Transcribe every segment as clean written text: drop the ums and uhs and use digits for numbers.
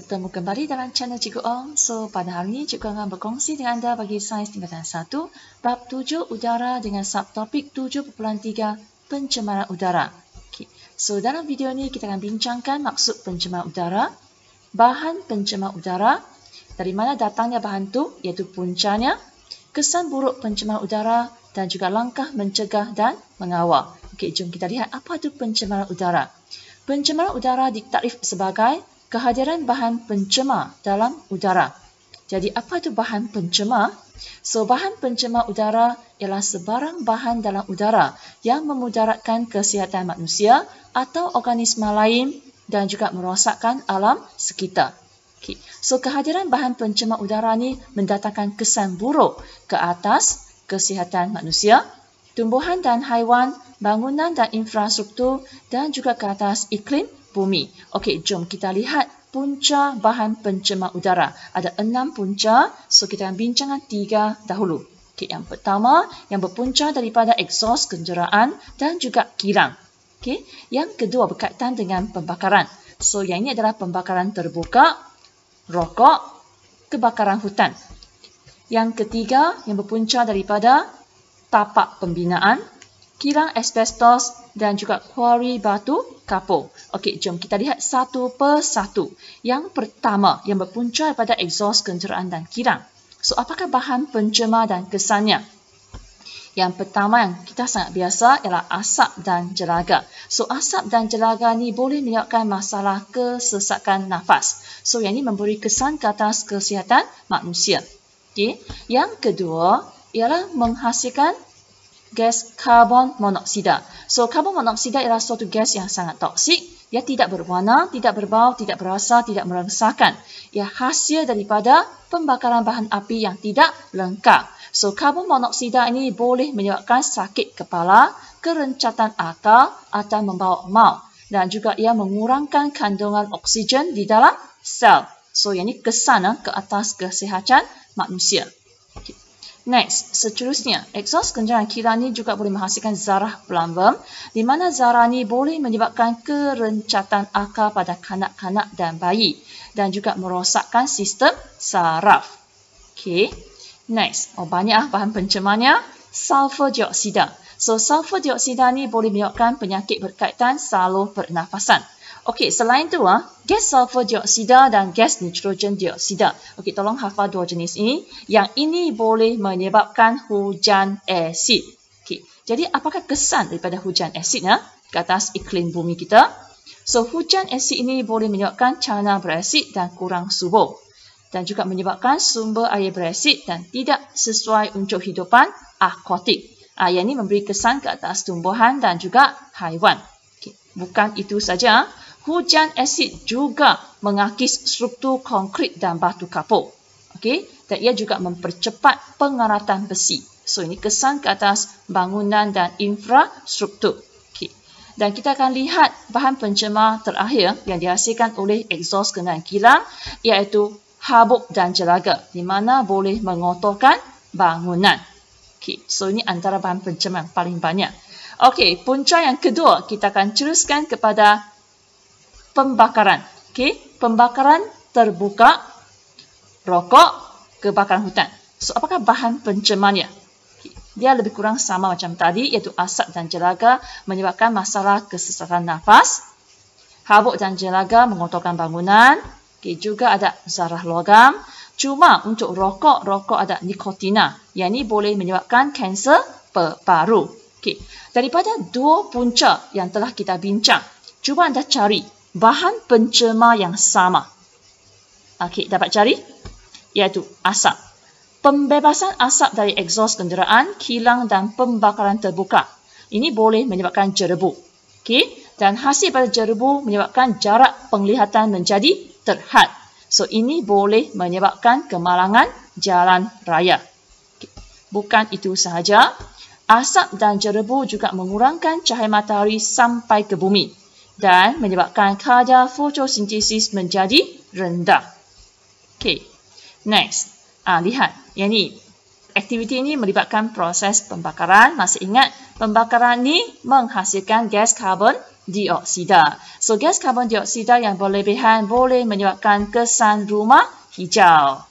bertemu kembali dalam channel Cikgu Ong. So, pada hari ini Cikgu akan berkongsi dengan anda bagi sains tingkatan 1, bab 7 udara dengan subtopik 7.3 pencemaran udara. Okay. So, dalam video ini kita akan bincangkan maksud pencemaran udara, bahan pencemar udara, dari mana datangnya bahan itu, iaitu puncanya, kesan buruk pencemaran udara dan juga langkah mencegah dan mengawal. Okey, jom kita lihat apa itu pencemaran udara. Pencemaran udara ditakrif sebagai kehadiran bahan pencemar dalam udara. Jadi, apa itu bahan pencemar? So, bahan pencemar udara ialah sebarang bahan dalam udara yang memudaratkan kesihatan manusia atau organisma lain dan juga merosakkan alam sekitar. Okay. So, kehadiran bahan pencemar udara ni mendatangkan kesan buruk ke atas kesihatan manusia, tumbuhan dan haiwan, bangunan dan infrastruktur dan juga ke atas iklim bumi. Okey, jom kita lihat punca bahan pencemar udara. Ada 6 punca, so kita akan bincangkan 3 dahulu. Okey, yang pertama, yang berpunca daripada exhaust kenderaan dan juga kilang. Okey, yang kedua berkaitan dengan pembakaran. So, yang ini adalah pembakaran terbuka, rokok, kebakaran hutan. Yang ketiga, yang berpunca daripada tapak pembinaan, kilang asbestos dan juga kuari batu kapur. Okey, jom kita lihat satu persatu. Yang pertama, yang berpunca daripada exhaust kenderaan dan kilang. So, apakah bahan pencemar dan kesannya? Yang pertama yang kita sangat biasa ialah asap dan jelaga. So, asap dan jelaga ni boleh menyebabkan masalah kesesakan nafas. So, yang ini memberi kesan ke atas kesihatan manusia. Okay. Yang kedua ialah menghasilkan gas karbon monoksida. So, karbon monoksida ialah suatu gas yang sangat toksik. Ia tidak berwarna, tidak berbau, tidak berasa, tidak merengsakan. Ia hasil daripada pembakaran bahan api yang tidak lengkap. So, karbon monoksida ini boleh menyebabkan sakit kepala, kerencatan akal atau membawa maut. Dan juga ia mengurangkan kandungan oksigen di dalam sel. So, yang ini kesan ke atas kesihatan manusia. Okay. Next, seterusnya, exhaust kenderaan kilang ni juga boleh menghasilkan zarah plumbum, di mana zarah ni boleh menyebabkan kerencatan akal pada kanak-kanak dan bayi dan juga merosakkan sistem saraf. Okay. Next, banyak bahan pencemarnya, sulfur dioksida. So, sulfur dioksida ni boleh menyebabkan penyakit berkaitan salur pernafasan. Okey, selain tu, gas sulfur dioksida dan gas nitrogen dioksida. Okey, tolong hafal dua jenis ini. Yang ini boleh menyebabkan hujan asid. Okey, jadi apakah kesan daripada hujan asid ke atas iklim bumi kita? So, hujan asid ini boleh menyebabkan cana berasid dan kurang subur. Dan juga menyebabkan sumber air berasid dan tidak sesuai untuk hidupan akuatik. Yang ini memberi kesan ke atas tumbuhan dan juga haiwan. Okay. Bukan itu saja, hujan asid juga mengakis struktur konkrit dan batu kapur. Okay. Dan ia juga mempercepat pengaratan besi. So, ini kesan ke atas bangunan dan infrastruktur. Okay. Dan kita akan lihat bahan pencemar terakhir yang dihasilkan oleh exhaust kenderaan kilang, iaitu habuk dan jelaga, di mana boleh mengotorkan bangunan. Okay. So, ini antara bahan pencemar yang paling banyak. Okey, punca yang kedua, kita akan teruskan kepada pembakaran. Okey, pembakaran terbuka, rokok, kebakaran hutan. So, apakah bahan pencemarnya? Okay. Dia lebih kurang sama macam tadi, iaitu asap dan jelaga menyebabkan masalah kesesakan nafas. Habuk dan jelaga mengotorkan bangunan. Okay, juga ada zarah logam. Cuma untuk rokok ada nikotina. Yang ini boleh menyebabkan kanser paru. Okay. Daripada dua punca yang telah kita bincang, cuba anda cari bahan pencemar yang sama. Okey, dapat cari? Iaitu asap. Pembebasan asap dari exhaust kenderaan, kilang dan pembakaran terbuka. Ini boleh menyebabkan jerebu. Okey, dan hasil pada jerebu menyebabkan jarak penglihatan menjadi terhad. So, ini boleh menyebabkan kemalangan jalan raya. Okay. Bukan itu sahaja. Asap dan jerebu juga mengurangkan cahaya matahari sampai ke bumi dan menyebabkan kadar fotosintesis menjadi rendah. Okey. Next. Lihat. Yang ni. Aktiviti ini melibatkan proses pembakaran. Masih ingat, pembakaran ni menghasilkan gas karbon dioksida. So, gas karbon dioksida yang berlebihan boleh menyebabkan kesan rumah hijau.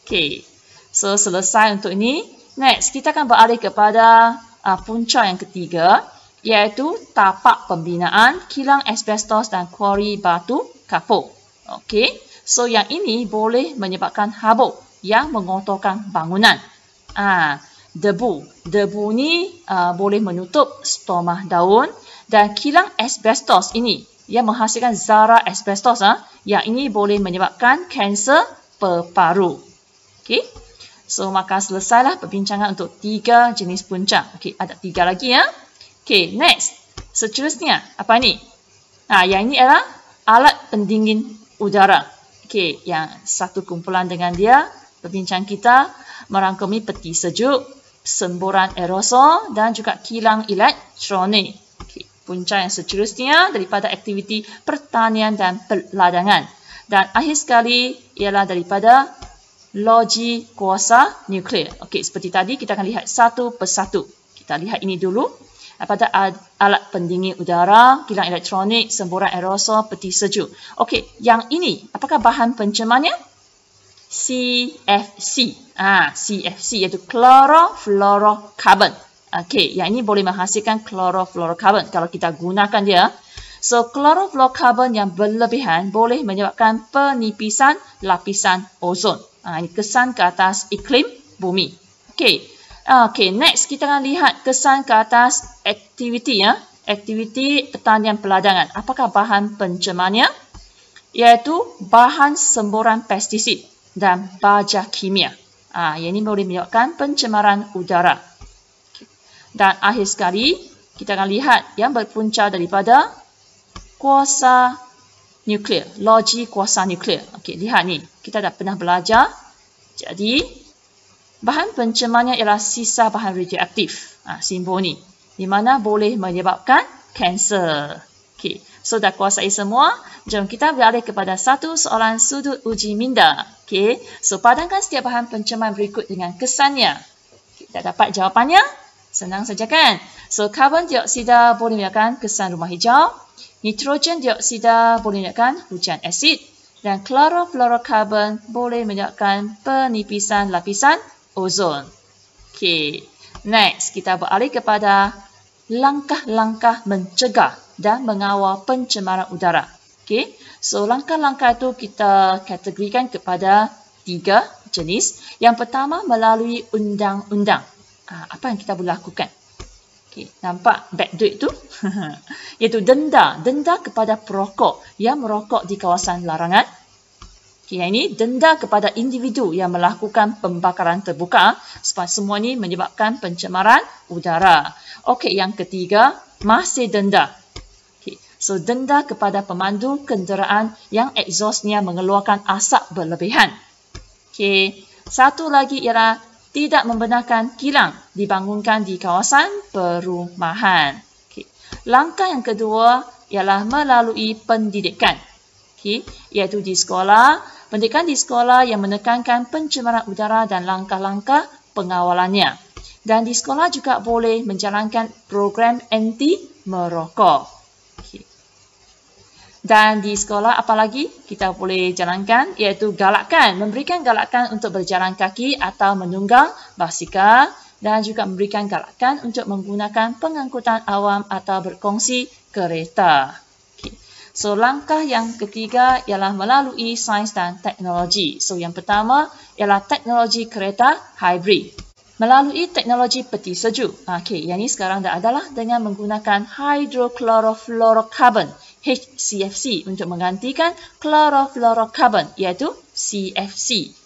Okey. So, selesai untuk ini. Next, kita akan beralih kepada punca yang ketiga, iaitu tapak pembinaan kilang asbestos dan kuari batu kapur. Okey. So, yang ini boleh menyebabkan habuk yang mengotorkan bangunan. Debu. Debu ni boleh menutup stomah daun, dan kilang asbestos ini yang menghasilkan zarah asbestos, yang ini boleh menyebabkan kanser peparu. Okey. So, maka selesailah perbincangan untuk 3 jenis punca. Okey, ada 3 lagi ya. Okey, next. Seterusnya, apa ni? Yang ini adalah alat pendingin udara. Okey, yang satu kumpulan dengan dia, perbincangan kita merangkumi peti sejuk, semburan aerosol dan juga kilang elektronik. Okay. Punca yang seterusnya daripada aktiviti pertanian dan peladangan. Dan akhir sekali ialah daripada logi kuasa nuklear. Okey, seperti tadi kita akan lihat satu persatu. Kita lihat ini dulu. Pada alat pendingin udara, kilang elektronik, semburan aerosol, peti sejuk. Okey, yang ini apakah bahan pencemarnya? CFC. CFC iaitu chlorofluorocarbon. Okey, yang ini boleh menghasilkan chlorofluorocarbon kalau kita gunakan dia. So, chlorofluorocarbon yang berlebihan boleh menyebabkan penipisan lapisan ozon. Ini kesan ke atas iklim bumi. Okey. Okey, next kita akan lihat kesan ke atas aktiviti aktiviti pertanian peladangan. Apakah bahan pencemarnya? Iaitu bahan semburan pestisid dan baja kimia. Yang ini boleh menyebabkan pencemaran udara. Okay. Dan akhir sekali, kita akan lihat yang berpunca daripada kuasa nuklear, logi kuasa nuklear. Okey, lihat ni. Kita dah pernah belajar. Jadi, bahan pencemarnya ialah sisa bahan radioaktif. Simbol ni. Di mana boleh menyebabkan kanser. Okey. So, dah kuasai semua. Jom kita beralih kepada satu soalan sudut uji minda. Okey. So, padankan setiap bahan pencemar berikut dengan kesannya. Kita dapat jawapannya? Senang saja kan? So, karbon dioksida boleh menyebabkan kesan rumah hijau. Nitrogen dioksida boleh menyebabkan hujan asid. Dan chlorofluorocarbon boleh menyebabkan penipisan lapisan ozon. Okey. Next, kita beralih kepada langkah-langkah mencegah dan mengawal pencemaran udara. Okey. So, langkah-langkah itu kita kategorikan kepada 3 jenis. Yang pertama, melalui undang-undang. Apa yang kita boleh lakukan? Okey, nampak beg duit tu? Iaitu denda. Denda kepada perokok yang merokok di kawasan larangan. Okey, yang ini denda kepada individu yang melakukan pembakaran terbuka sebab semua ini menyebabkan pencemaran udara. Okey, yang ketiga, masih denda. Okey, so denda kepada pemandu kenderaan yang exhaustnya mengeluarkan asap berlebihan. Okey, satu lagi ialah tidak membenarkan kilang dibangunkan di kawasan perumahan. Okay. Langkah yang kedua ialah melalui pendidikan. Okay. Iaitu di sekolah, pendidikan di sekolah yang menekankan pencemaran udara dan langkah-langkah pengawalannya. Dan di sekolah juga boleh menjalankan program anti merokok. Okay. Dan di sekolah apa lagi kita boleh jalankan iaitu galakkan, memberikan galakkan untuk berjalan kaki atau menunggang basikal dan juga memberikan galakkan untuk menggunakan pengangkutan awam atau berkongsi kereta. Okay. So, langkah yang ketiga ialah melalui sains dan teknologi. So, yang pertama ialah teknologi kereta hybrid. Melalui teknologi peti sejuk. Okay, yang ini sekarang dah adalah dengan menggunakan hydrochlorofluorocarbon. HCFC untuk menggantikan chlorofluorocarbon iaitu CFC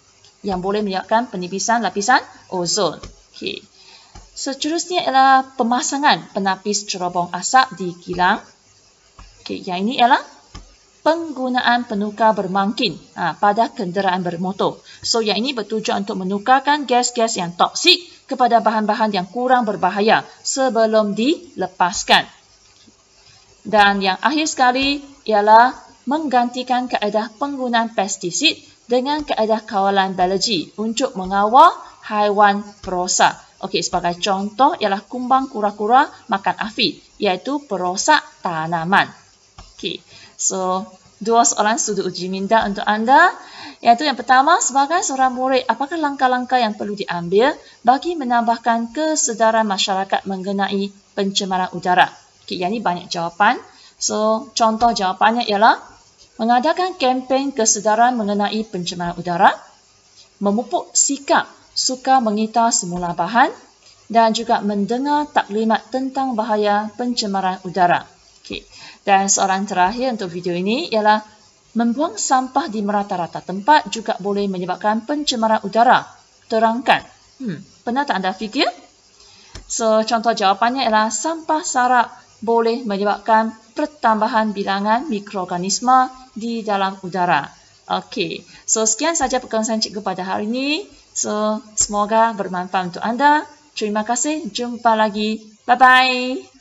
yang boleh menyebabkan penipisan lapisan ozon. Okey. Seterusnya ialah pemasangan penapis cerobong asap di kilang. Okey, yang ini ialah penggunaan penukar bermangkin pada kenderaan bermotor. So, yang ini bertujuan untuk menukarkan gas-gas yang toksik kepada bahan-bahan yang kurang berbahaya sebelum dilepaskan. Dan yang akhir sekali ialah menggantikan kaedah penggunaan pestisid dengan kaedah kawalan biologi untuk mengawal haiwan perosak Okey, sebagai contoh ialah kumbang kura-kura makan afi, iaitu perosak tanaman. Okey, so 2 soalan sudut uji minda untuk anda. Iaitu yang pertama, sebagai seorang murid, apakah langkah-langkah yang perlu diambil bagi menambahkan kesedaran masyarakat mengenai pencemaran udara? Okey, yang ini banyak jawapan. So, contoh jawapannya ialah mengadakan kempen kesedaran mengenai pencemaran udara, memupuk sikap suka mengitar semula bahan dan juga mendengar taklimat tentang bahaya pencemaran udara. Okey. Dan soalan terakhir untuk video ini ialah membuang sampah di merata-rata tempat juga boleh menyebabkan pencemaran udara. Terangkan. Pernah tak anda fikir? So, contoh jawapannya ialah sampah sarap boleh menyebabkan pertambahan bilangan mikroorganisma di dalam udara. Okey, so sekian saja perkongsian cikgu pada hari ini. So, semoga bermanfaat untuk anda. Terima kasih, jumpa lagi. Bye-bye.